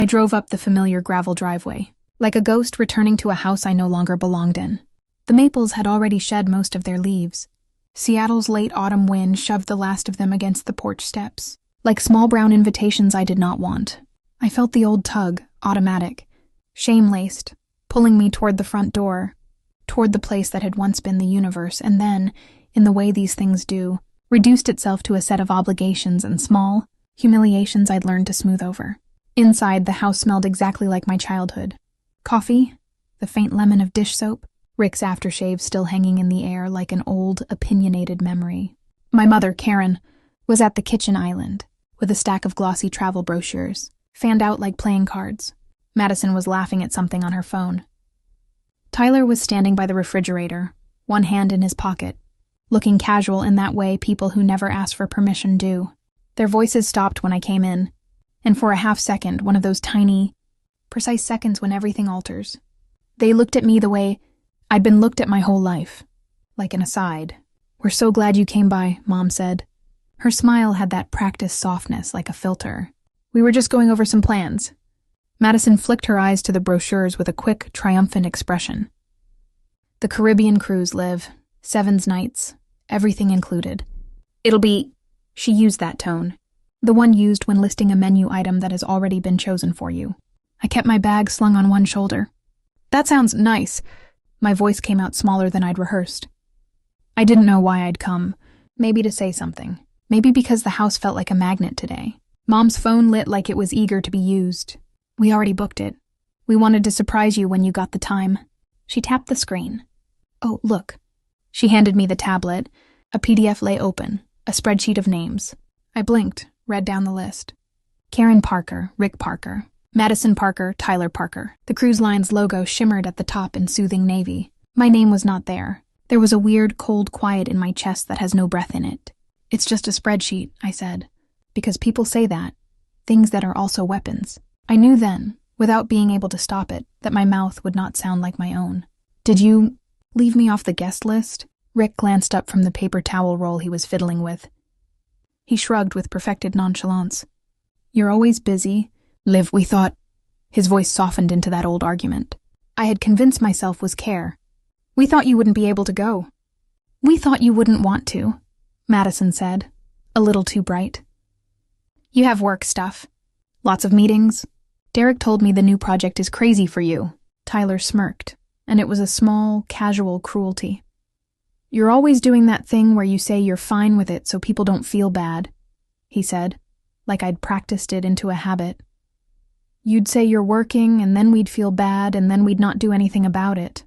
I drove up the familiar gravel driveway, like a ghost returning to a house I no longer belonged in. The maples had already shed most of their leaves. Seattle's late autumn wind shoved the last of them against the porch steps, like small brown invitations I did not want. I felt the old tug, automatic, shame-laced, pulling me toward the front door, toward the place that had once been the universe, and then, in the way these things do, reduced itself to a set of obligations and small humiliations I'd learned to smooth over. Inside, the house smelled exactly like my childhood. Coffee, the faint lemon of dish soap, Rick's aftershave still hanging in the air like an old, opinionated memory. My mother, Karen, was at the kitchen island, with a stack of glossy travel brochures, fanned out like playing cards. Madison was laughing at something on her phone. Tyler was standing by the refrigerator, one hand in his pocket, looking casual in that way people who never ask for permission do. Their voices stopped when I came in, and for a half-second, one of those tiny, precise seconds when everything alters, they looked at me the way I'd been looked at my whole life, like an aside. "We're so glad you came by," Mom said. Her smile had that practiced softness like a filter. "We were just going over some plans." Madison flicked her eyes to the brochures with a quick, triumphant expression. "The Caribbean cruise, Liv. 7 nights. Everything included. It'll be..." She used that tone, the one used when listing a menu item that has already been chosen for you. I kept my bag slung on one shoulder. "That sounds nice." My voice came out smaller than I'd rehearsed. I didn't know why I'd come. Maybe to say something. Maybe because the house felt like a magnet today. Mom's phone lit like it was eager to be used. "We already booked it. We wanted to surprise you when you got the time." She tapped the screen. "Oh, look." She handed me the tablet. A PDF lay open, a spreadsheet of names. I blinked, read down the list. Karen Parker, Rick Parker, Madison Parker, Tyler Parker. The cruise line's logo shimmered at the top in soothing navy. My name was not there. There was a weird, cold quiet in my chest that has no breath in it. "It's just a spreadsheet," I said. Because people say that. Things that are also weapons. I knew then, without being able to stop it, that my mouth would not sound like my own. "Did you leave me off the guest list?" Rick glanced up from the paper towel roll he was fiddling with. He shrugged with perfected nonchalance. "You're always busy. Liv, we thought..." His voice softened into that old argument I had convinced myself was care. "We thought you wouldn't be able to go." "We thought you wouldn't want to," Madison said, a little too bright. "You have work stuff. Lots of meetings. Derek told me the new project is crazy for you." Tyler smirked, and it was a small, casual cruelty. "You're always doing that thing where you say you're fine with it so people don't feel bad," he said, like I'd practiced it into a habit. "You'd say you're working, and then we'd feel bad, and then we'd not do anything about it."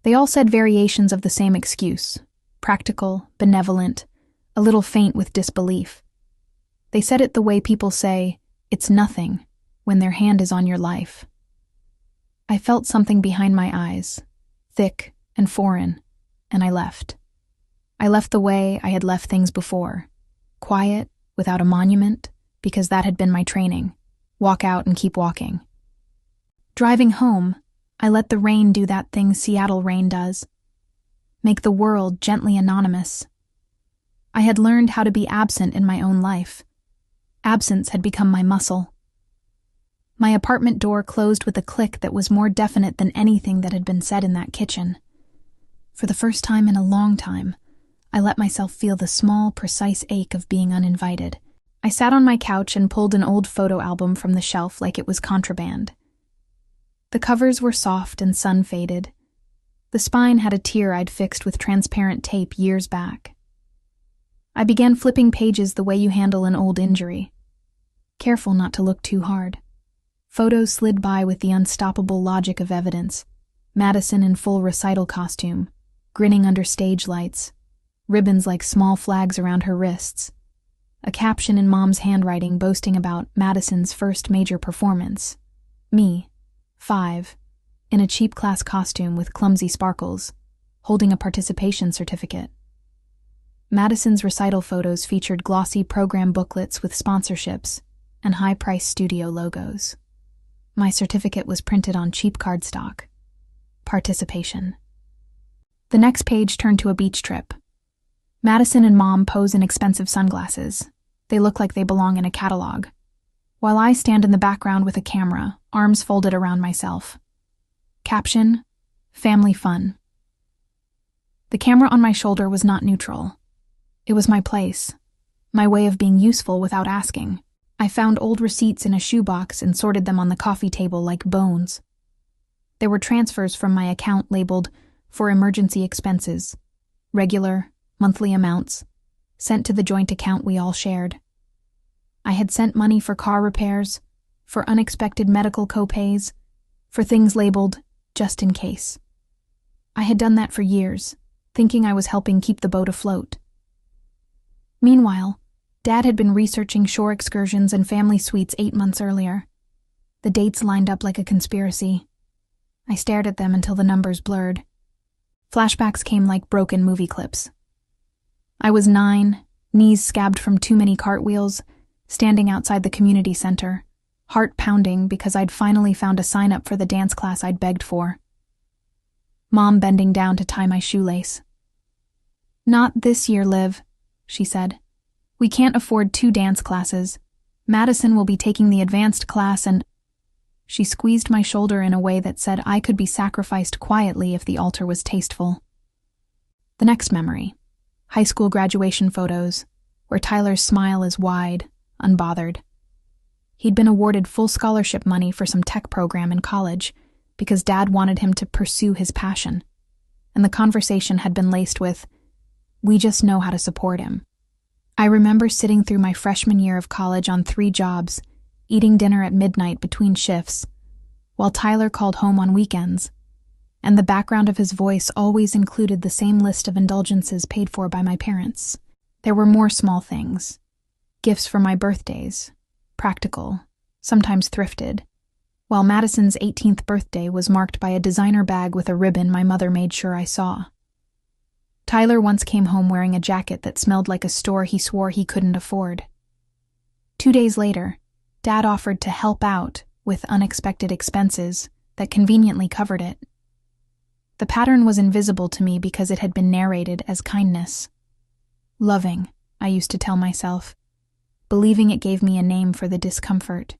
They all said variations of the same excuse, practical, benevolent, a little faint with disbelief. They said it the way people say, "It's nothing," when their hand is on your life. I felt something behind my eyes, thick and foreign, and I left. I left the way I had left things before, quiet, without a monument, because that had been my training. Walk out and keep walking. Driving home, I let the rain do that thing Seattle rain does. Make the world gently anonymous. I had learned how to be absent in my own life. Absence had become my muscle. My apartment door closed with a click that was more definite than anything that had been said in that kitchen. For the first time in a long time, I let myself feel the small, precise ache of being uninvited. I sat on my couch and pulled an old photo album from the shelf like it was contraband. The covers were soft and sun-faded. The spine had a tear I'd fixed with transparent tape years back. I began flipping pages the way you handle an old injury. Careful not to look too hard. Photos slid by with the unstoppable logic of evidence. Madison in full recital costume, grinning under stage lights, ribbons like small flags around her wrists. A caption in Mom's handwriting boasting about Madison's first major performance. Me, 5, in a cheap class costume with clumsy sparkles, holding a participation certificate. Madison's recital photos featured glossy program booklets with sponsorships and high-priced studio logos. My certificate was printed on cheap cardstock. Participation. The next page turned to a beach trip. Madison and Mom pose in expensive sunglasses. They look like they belong in a catalog. while I stand in the background with a camera, arms folded around myself. Caption: Family Fun. The camera on my shoulder was not neutral. It was my place, my way of being useful without asking. I found old receipts in a shoebox and sorted them on the coffee table like bones. There were transfers from my account labeled for emergency expenses, regular, monthly amounts, sent to the joint account we all shared. I had sent money for car repairs, for unexpected medical co-pays, for things labeled just in case. I had done that for years, thinking I was helping keep the boat afloat. Meanwhile, Dad had been researching shore excursions and family suites 8 months earlier. The dates lined up like a conspiracy. I stared at them until the numbers blurred. Flashbacks came like broken movie clips. I was 9, knees scabbed from too many cartwheels, standing outside the community center, heart pounding because I'd finally found a sign-up for the dance class I'd begged for. Mom bending down to tie my shoelace. "Not this year, Liv," she said. "We can't afford 2 dance classes. Madison will be taking the advanced class and—" She squeezed my shoulder in a way that said I could be sacrificed quietly if the altar was tasteful. The next memory. High school graduation photos, where Tyler's smile is wide, unbothered. He'd been awarded full scholarship money for some tech program in college because Dad wanted him to pursue his passion, and the conversation had been laced with, "We just know how to support him." I remember sitting through my freshman year of college on 3 jobs, eating dinner at midnight between shifts, while Tyler called home on weekends, and the background of his voice always included the same list of indulgences paid for by my parents. There were more small things. Gifts for my birthdays, practical, sometimes thrifted, while Madison's 18th birthday was marked by a designer bag with a ribbon my mother made sure I saw. Tyler once came home wearing a jacket that smelled like a store he swore he couldn't afford. 2 days later, Dad offered to help out with unexpected expenses that conveniently covered it. The pattern was invisible to me because it had been narrated as kindness. Loving, I used to tell myself, believing it gave me a name for the discomfort.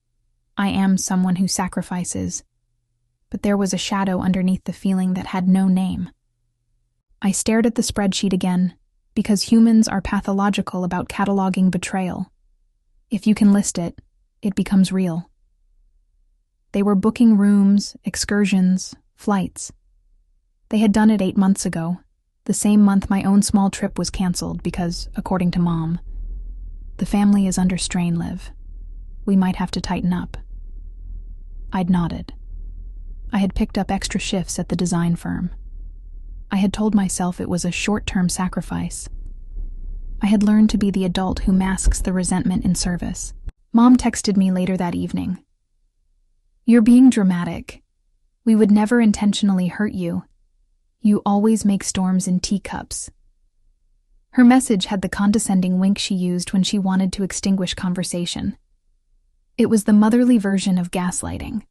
I am someone who sacrifices. But there was a shadow underneath the feeling that had no name. I stared at the spreadsheet again, because humans are pathological about cataloging betrayal. If you can list it, it becomes real. They were booking rooms, excursions, flights. They had done it 8 months ago, the same month my own small trip was canceled because, according to Mom, "The family is under strain, Liv. We might have to tighten up." I'd nodded. I had picked up extra shifts at the design firm. I had told myself it was a short-term sacrifice. I had learned to be the adult who masks the resentment in service. Mom texted me later that evening. "You're being dramatic. We would never intentionally hurt you. You always make storms in teacups." Her message had the condescending wink she used when she wanted to extinguish conversation. It was the motherly version of gaslighting,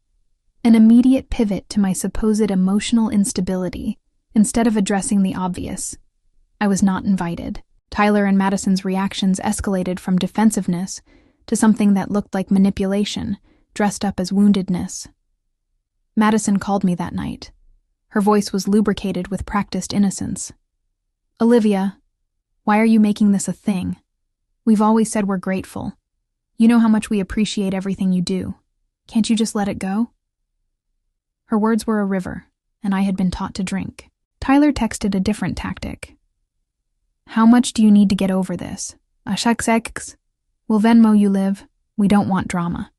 an immediate pivot to my supposed emotional instability instead of addressing the obvious. I was not invited. Tyler and Madison's reactions escalated from defensiveness to something that looked like manipulation, dressed up as woundedness. Madison called me that night. Her voice was lubricated with practiced innocence. "Olivia, why are you making this a thing? We've always said we're grateful. You know how much we appreciate everything you do. Can't you just let it go?" Her words were a river, and I had been taught to drink. Tyler texted a different tactic. "How much do you need to get over this? Ashaksex. We'll Venmo you, Liv. We don't want drama."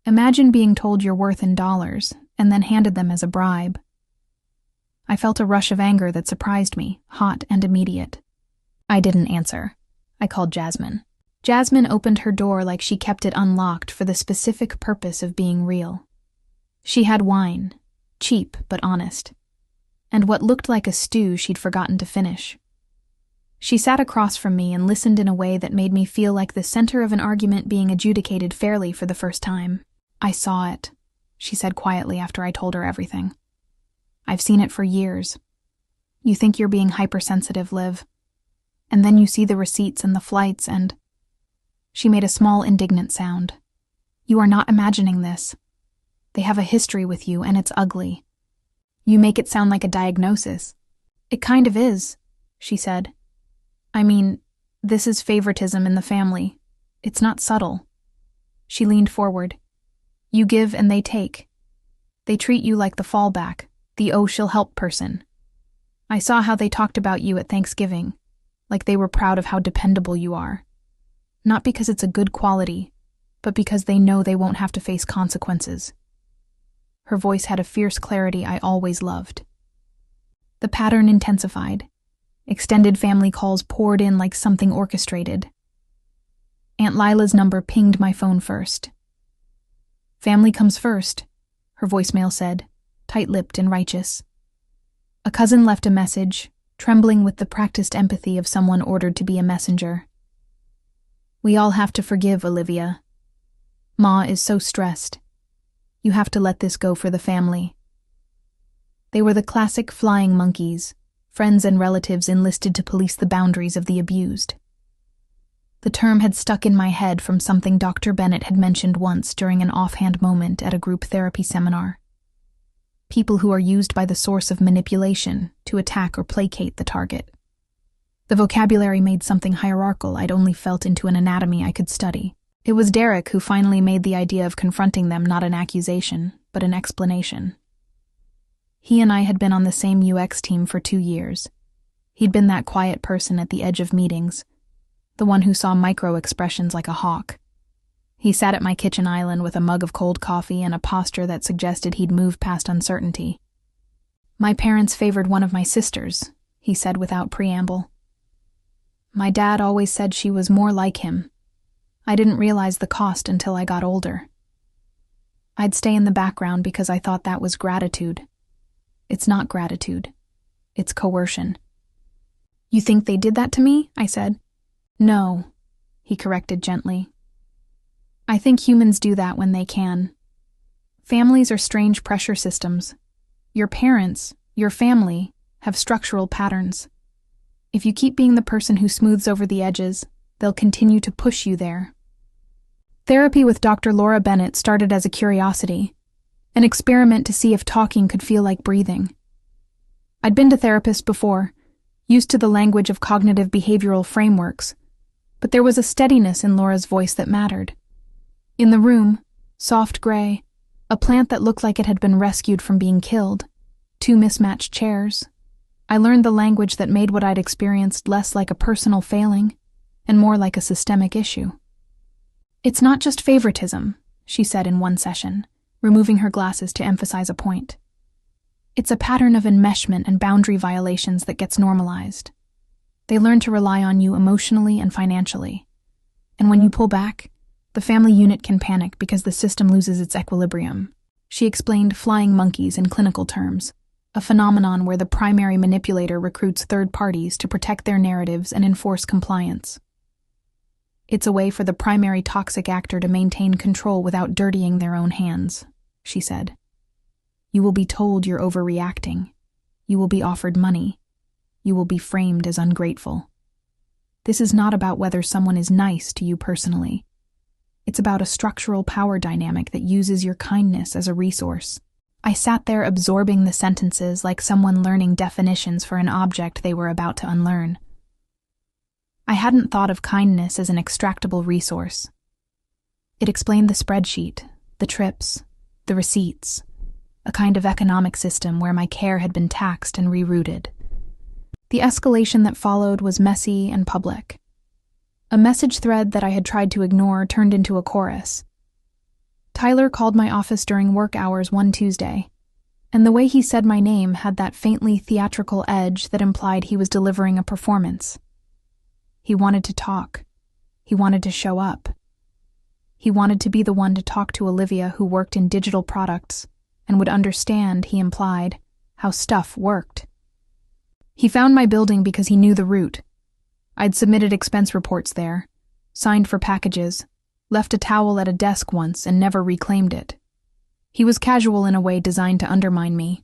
Imagine being told your worth in dollars and then handed them as a bribe. I felt a rush of anger that surprised me, hot and immediate. I didn't answer. I called Jasmine. Jasmine opened her door like she kept it unlocked for the specific purpose of being real. She had wine, cheap but honest, and what looked like a stew she'd forgotten to finish. She sat across from me and listened in a way that made me feel like the center of an argument being adjudicated fairly for the first time. "I saw it," she said quietly after I told her everything. "I've seen it for years. You think you're being hypersensitive, Liv. And then you see the receipts and the flights and—" She made a small indignant sound. You are not imagining this. They have a history with you, and it's ugly. You make it sound like a diagnosis. It kind of is, she said. I mean, this is favoritism in the family. It's not subtle. She leaned forward. You give and they take. They treat you like the fallback, the oh she'll help person. I saw how they talked about you at Thanksgiving, like they were proud of how dependable you are. Not because it's a good quality, but because they know they won't have to face consequences. Her voice had a fierce clarity I always loved. The pattern intensified. Extended family calls poured in like something orchestrated. Aunt Lila's number pinged my phone first. Family comes first, her voicemail said, tight-lipped and righteous. A cousin left a message, trembling with the practiced empathy of someone ordered to be a messenger. We all have to forgive Olivia. Ma is so stressed. You have to let this go for the family. They were the classic flying monkeys, friends and relatives enlisted to police the boundaries of the abused. The term had stuck in my head from something Dr. Bennett had mentioned once during an offhand moment at a group therapy seminar. People who are used by the source of manipulation to attack or placate the target. The vocabulary made something hierarchical I'd only felt into an anatomy I could study. It was Derek who finally made the idea of confronting them not an accusation, but an explanation. He and I had been on the same UX team for 2 years. He'd been that quiet person at the edge of meetings, the one who saw micro-expressions like a hawk. He sat at my kitchen island with a mug of cold coffee and a posture that suggested he'd moved past uncertainty. My parents favored one of my sisters, he said without preamble. My dad always said she was more like him. I didn't realize the cost until I got older. I'd stay in the background because I thought that was gratitude. It's not gratitude. It's coercion. You think they did that to me? I said. No, he corrected gently. I think humans do that when they can. Families are strange pressure systems. Your parents, your family, have structural patterns. If you keep being the person who smooths over the edges, they'll continue to push you there. Therapy with Dr. Laura Bennett started as a curiosity, an experiment to see if talking could feel like breathing. I'd been to therapists before, used to the language of cognitive behavioral frameworks, but there was a steadiness in Laura's voice that mattered. In the room, soft gray, a plant that looked like it had been rescued from being killed, 2 mismatched chairs. I learned the language that made what I'd experienced less like a personal failing and more like a systemic issue. It's not just favoritism, she said in one session, removing her glasses to emphasize a point. It's a pattern of enmeshment and boundary violations that gets normalized. They learn to rely on you emotionally and financially. And when you pull back, the family unit can panic because the system loses its equilibrium. She explained flying monkeys in clinical terms, a phenomenon where the primary manipulator recruits third parties to protect their narratives and enforce compliance. It's a way for the primary toxic actor to maintain control without dirtying their own hands, she said. You will be told you're overreacting. You will be offered money. You will be framed as ungrateful. This is not about whether someone is nice to you personally. It's about a structural power dynamic that uses your kindness as a resource. I sat there absorbing the sentences like someone learning definitions for an object they were about to unlearn. I hadn't thought of kindness as an extractable resource. It explained the spreadsheet, the trips, the receipts, a kind of economic system where my care had been taxed and rerouted. The escalation that followed was messy and public. A message thread that I had tried to ignore turned into a chorus. Tyler called my office during work hours one Tuesday, and the way he said my name had that faintly theatrical edge that implied he was delivering a performance. He wanted to talk. He wanted to show up. He wanted to be the one to talk to Olivia, who worked in digital products and would understand, he implied, how stuff worked. He found my building because he knew the route. I'd submitted expense reports there, signed for packages, left a towel at a desk once and never reclaimed it. He was casual in a way designed to undermine me.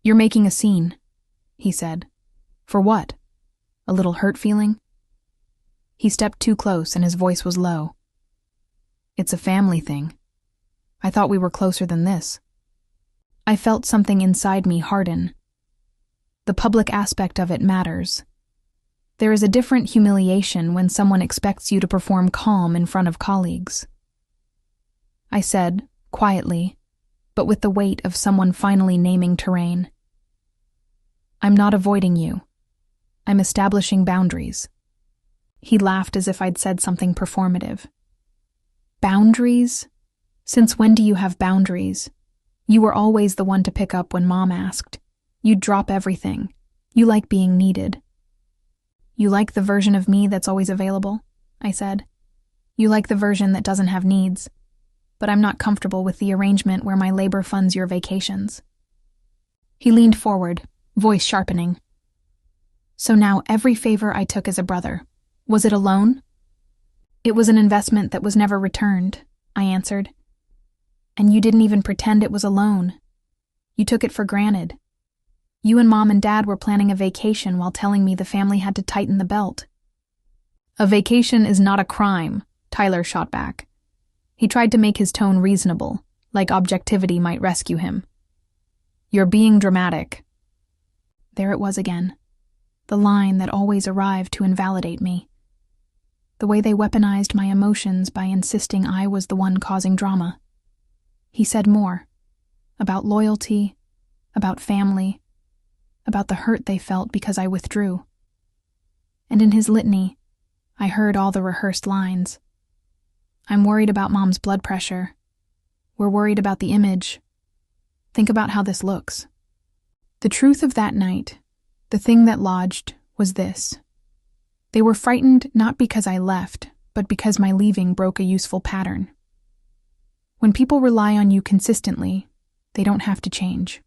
You're making a scene, he said. For what? A little hurt feeling? He stepped too close and his voice was low. It's a family thing. I thought we were closer than this. I felt something inside me harden. The public aspect of it matters. There is a different humiliation when someone expects you to perform calm in front of colleagues. I said, quietly, but with the weight of someone finally naming terrain. I'm not avoiding you. I'm establishing boundaries. He laughed as if I'd said something performative. Boundaries? Since when do you have boundaries? You were always the one to pick up when Mom asked. You'd drop everything. You like being needed. You like the version of me that's always available, I said. You like the version that doesn't have needs. But I'm not comfortable with the arrangement where my labor funds your vacations. He leaned forward, voice sharpening. So now every favor I took as a brother, was it a loan? It was an investment that was never returned, I answered. And you didn't even pretend it was a loan. You took it for granted. You and Mom and Dad were planning a vacation while telling me the family had to tighten the belt. A vacation is not a crime, Tyler shot back. He tried to make his tone reasonable, like objectivity might rescue him. You're being dramatic. There it was again, the line that always arrived to invalidate me. The way they weaponized my emotions by insisting I was the one causing drama. He said more, about loyalty, about family, about the hurt they felt because I withdrew. And in his litany, I heard all the rehearsed lines. I'm worried about Mom's blood pressure. We're worried about the image. Think about how this looks. The truth of that night, the thing that lodged, was this. They were frightened not because I left, but because my leaving broke a useful pattern. When people rely on you consistently, they don't have to change.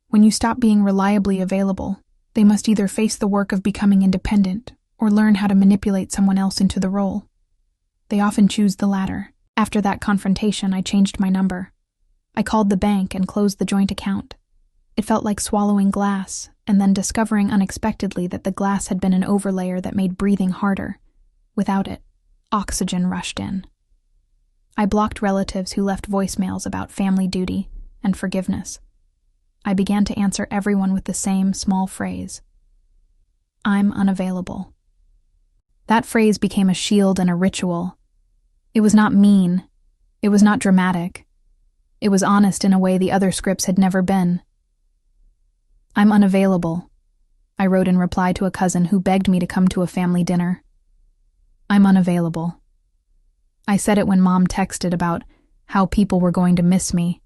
When you stop being reliably available, they must either face the work of becoming independent or learn how to manipulate someone else into the role. They often choose the latter. After that confrontation, I changed my number. I called the bank and closed the joint account. It felt like swallowing glass and then discovering unexpectedly that the glass had been an overlayer that made breathing harder. Without it, oxygen rushed in. I blocked relatives who left voicemails about family duty and forgiveness. I began to answer everyone with the same small phrase. I'm unavailable. That phrase became a shield and a ritual. It was not mean. It was not dramatic. It was honest in a way the other scripts had never been. I'm unavailable, I wrote in reply to a cousin who begged me to come to a family dinner. I'm unavailable. I said it when Mom texted about how people were going to miss me,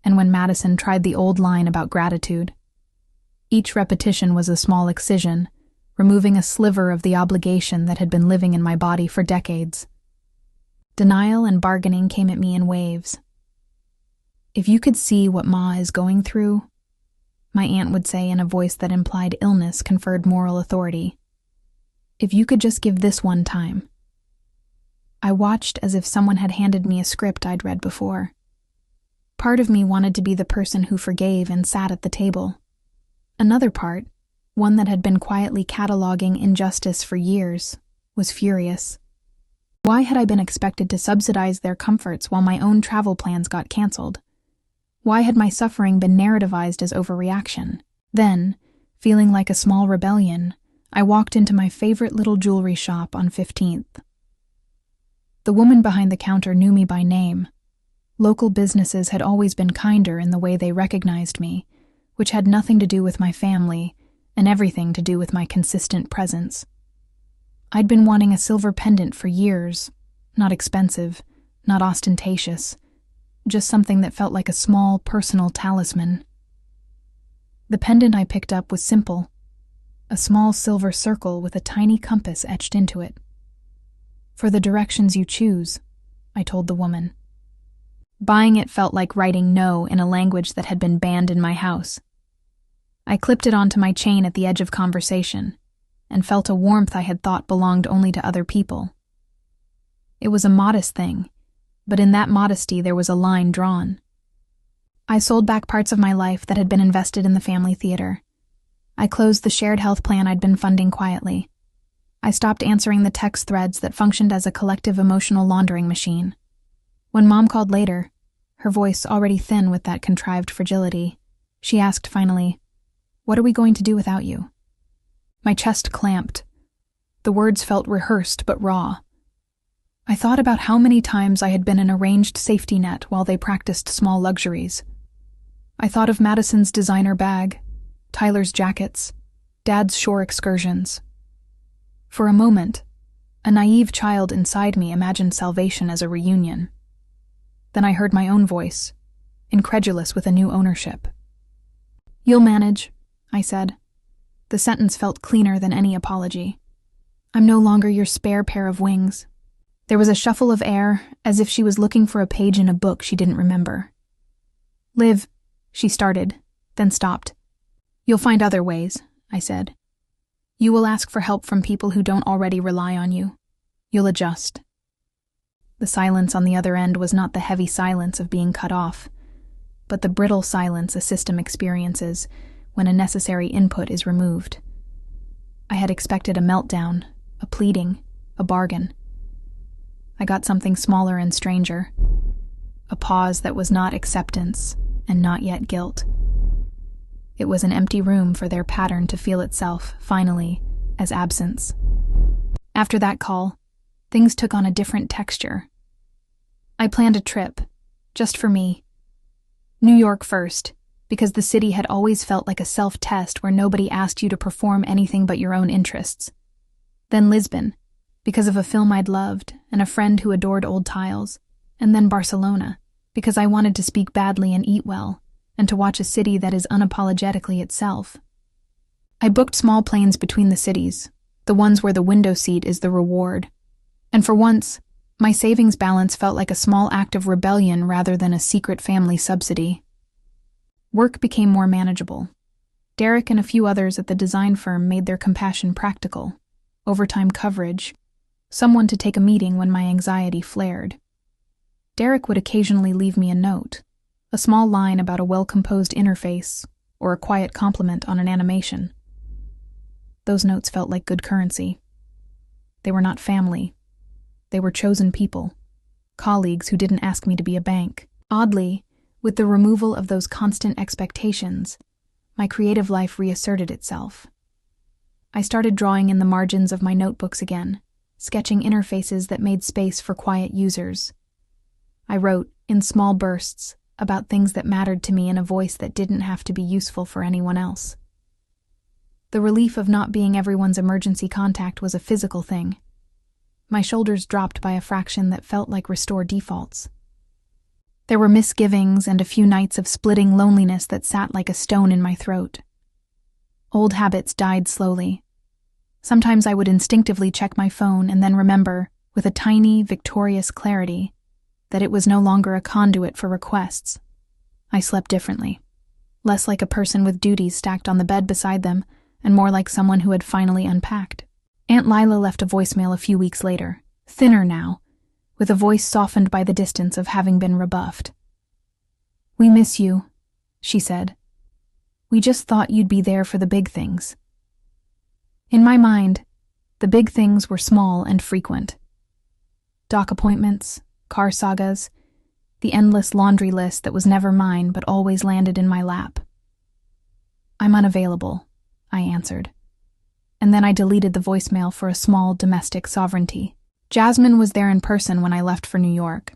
and when Madison tried the old line about gratitude. Each repetition was a small excision, removing a sliver of the obligation that had been living in my body for decades. Denial and bargaining came at me in waves. If you could see what Ma is going through, my aunt would say in a voice that implied illness conferred moral authority. If you could just give this one time. I watched as if someone had handed me a script I'd read before. Part of me wanted to be the person who forgave and sat at the table. Another part, one that had been quietly cataloging injustice for years, was furious. Why had I been expected to subsidize their comforts while my own travel plans got canceled? Why had my suffering been narrativized as overreaction? Then, feeling like a small rebellion, I walked into my favorite little jewelry shop on 15th. The woman behind the counter knew me by name. Local businesses had always been kinder in the way they recognized me, which had nothing to do with my family and everything to do with my consistent presence. I'd been wanting a silver pendant for years, not expensive, not ostentatious, just something that felt like a small, personal talisman. The pendant I picked up was simple, a small silver circle with a tiny compass etched into it. For the directions you choose, I told the woman. Buying it felt like writing no in a language that had been banned in my house. I clipped it onto my chain at the edge of conversation, and felt a warmth I had thought belonged only to other people. It was a modest thing, but in that modesty there was a line drawn. I sold back parts of my life that had been invested in the family theater. I closed the shared health plan I'd been funding quietly. I stopped answering the text threads that functioned as a collective emotional laundering machine. When Mom called later, her voice already thin with that contrived fragility, she asked finally, "What are we going to do without you?" My chest clamped. The words felt rehearsed but raw. I thought about how many times I had been an arranged safety net while they practiced small luxuries. I thought of Madison's designer bag, Tyler's jackets, Dad's shore excursions. For a moment, a naive child inside me imagined salvation as a reunion. Then I heard my own voice, incredulous with a new ownership. "You'll manage," I said. The sentence felt cleaner than any apology. "I'm no longer your spare pair of wings." There was a shuffle of air, as if she was looking for a page in a book she didn't remember. "Liv," she started, then stopped. "You'll find other ways," I said. "You will ask for help from people who don't already rely on you. You'll adjust." The silence on the other end was not the heavy silence of being cut off, but the brittle silence a system experiences when a necessary input is removed. I had expected a meltdown, a pleading, a bargain. I got something smaller and stranger, a pause that was not acceptance and not yet guilt. It was an empty room for their pattern to feel itself, finally, as absence. After that call, things took on a different texture. I planned a trip, just for me. New York first, because the city had always felt like a self-test where nobody asked you to perform anything but your own interests. Then Lisbon, because of a film I'd loved and a friend who adored old tiles. And then Barcelona, because I wanted to speak badly and eat well, and to watch a city that is unapologetically itself. I booked small planes between the cities, the ones where the window seat is the reward. And for once, my savings balance felt like a small act of rebellion rather than a secret family subsidy. Work became more manageable. Derek and a few others at the design firm made their compassion practical. Overtime coverage, someone to take a meeting when my anxiety flared. Derek would occasionally leave me a note, a small line about a well-composed interface, or a quiet compliment on an animation. Those notes felt like good currency. They were not family. They were chosen people, colleagues who didn't ask me to be a bank. Oddly, with the removal of those constant expectations, my creative life reasserted itself. I started drawing in the margins of my notebooks again, sketching interfaces that made space for quiet users. I wrote, in small bursts, about things that mattered to me in a voice that didn't have to be useful for anyone else. The relief of not being everyone's emergency contact was a physical thing. My shoulders dropped by a fraction that felt like restore defaults. There were misgivings and a few nights of splitting loneliness that sat like a stone in my throat. Old habits died slowly. Sometimes I would instinctively check my phone and then remember, with a tiny, victorious clarity, that it was no longer a conduit for requests. I slept differently, less like a person with duties stacked on the bed beside them, and more like someone who had finally unpacked. Aunt Lila left a voicemail a few weeks later, thinner now, with a voice softened by the distance of having been rebuffed. "We miss you," she said. "We just thought you'd be there for the big things." In my mind, the big things were small and frequent. Doc appointments, car sagas, the endless laundry list that was never mine but always landed in my lap. "I'm unavailable," I answered. And then I deleted the voicemail for a small domestic sovereignty. Jasmine was there in person when I left for New York.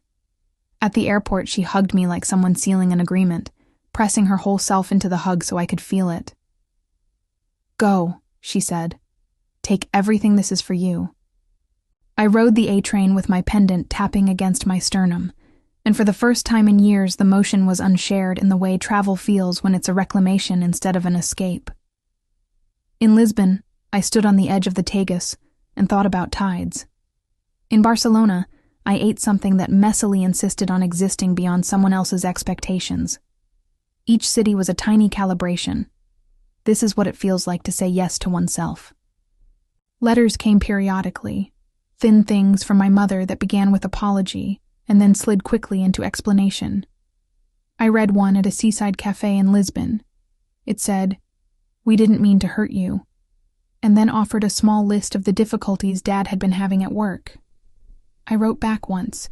At the airport, she hugged me like someone sealing an agreement, pressing her whole self into the hug so I could feel it. "Go," she said. "Take everything, this is for you." I rode the A train with my pendant tapping against my sternum, and for the first time in years the motion was unshared in the way travel feels when it's a reclamation instead of an escape. In Lisbon, I stood on the edge of the Tagus and thought about tides. In Barcelona, I ate something that messily insisted on existing beyond someone else's expectations. Each city was a tiny calibration. This is what it feels like to say yes to oneself. Letters came periodically, thin things from my mother that began with apology and then slid quickly into explanation. I read one at a seaside cafe in Lisbon. It said, "We didn't mean to hurt you," and then offered a small list of the difficulties Dad had been having at work. I wrote back once,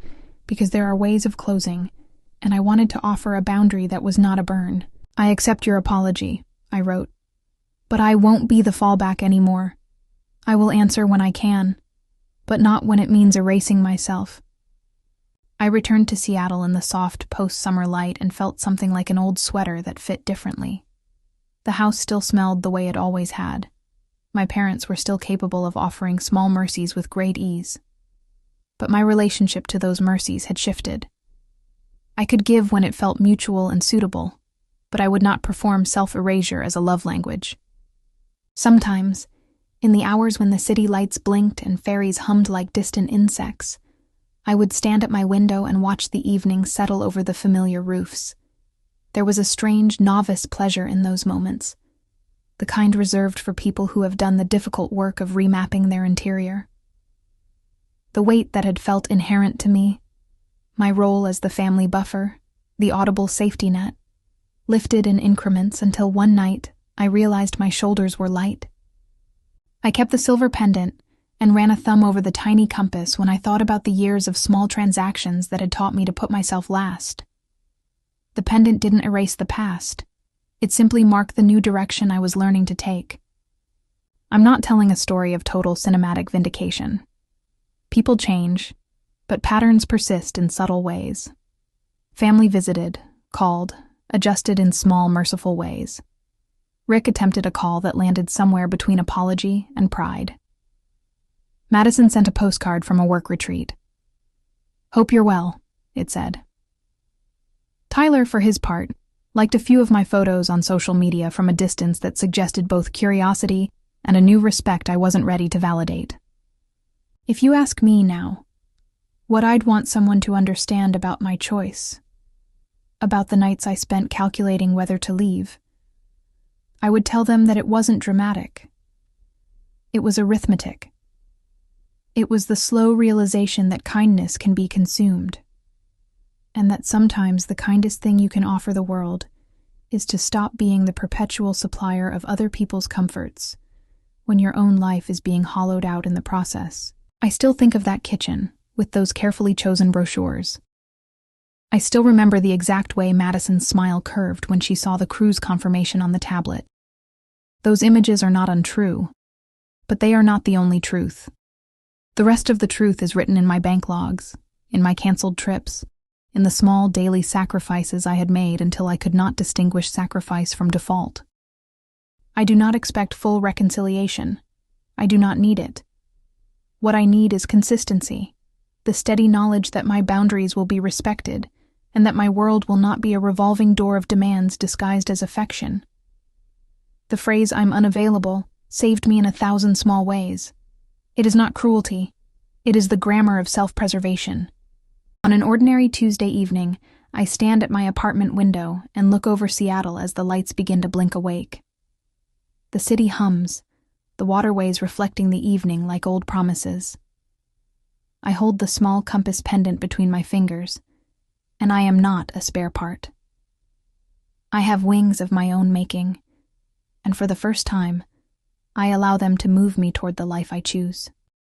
because there are ways of closing, and I wanted to offer a boundary that was not a burn. I accept your apology, I wrote. But I won't be the fallback anymore. I will answer when I can, but not when it means erasing myself. I returned to Seattle in the soft post-summer light and felt something like an old sweater that fit differently. The house still smelled the way it always had. My parents were still capable of offering small mercies with great ease. But my relationship to those mercies had shifted. I could give when it felt mutual and suitable, but I would not perform self-erasure as a love language. Sometimes, in the hours when the city lights blinked and fairies hummed like distant insects, I would stand at my window and watch the evening settle over the familiar roofs. There was a strange novice pleasure in those moments, the kind reserved for people who have done the difficult work of remapping their interior. The weight that had felt inherent to me, my role as the family buffer, the audible safety net, lifted in increments until one night I realized my shoulders were light. I kept the silver pendant and ran a thumb over the tiny compass when I thought about the years of small transactions that had taught me to put myself last. The pendant didn't erase the past. It simply marked the new direction I was learning to take. I'm not telling a story of total cinematic vindication. People change, but patterns persist in subtle ways. Family visited, called, adjusted in small, merciful ways. Rick attempted a call that landed somewhere between apology and pride. Madison sent a postcard from a work retreat. "Hope you're well," it said. Tyler, for his part, liked a few of my photos on social media from a distance that suggested both curiosity and a new respect I wasn't ready to validate. If you ask me now, what I'd want someone to understand about my choice, about the nights I spent calculating whether to leave, I would tell them that it wasn't dramatic. It was arithmetic. It was the slow realization that kindness can be consumed, and that sometimes the kindest thing you can offer the world is to stop being the perpetual supplier of other people's comforts when your own life is being hollowed out in the process. I still think of that kitchen with those carefully chosen brochures. I still remember the exact way Madison's smile curved when she saw the cruise confirmation on the tablet. Those images are not untrue, but they are not the only truth. The rest of the truth is written in my bank logs, in my canceled trips, in the small daily sacrifices I had made until I could not distinguish sacrifice from default. I do not expect full reconciliation. I do not need it. What I need is consistency, the steady knowledge that my boundaries will be respected, and that my world will not be a revolving door of demands disguised as affection. The phrase "I'm unavailable" saved me in 1,000 small ways. It is not cruelty. It is the grammar of self-preservation. On an ordinary Tuesday evening, I stand at my apartment window and look over Seattle as the lights begin to blink awake. The city hums, the waterways reflecting the evening like old promises. I hold the small compass pendant between my fingers, and I am not a spare part. I have wings of my own making, and for the first time, I allow them to move me toward the life I choose.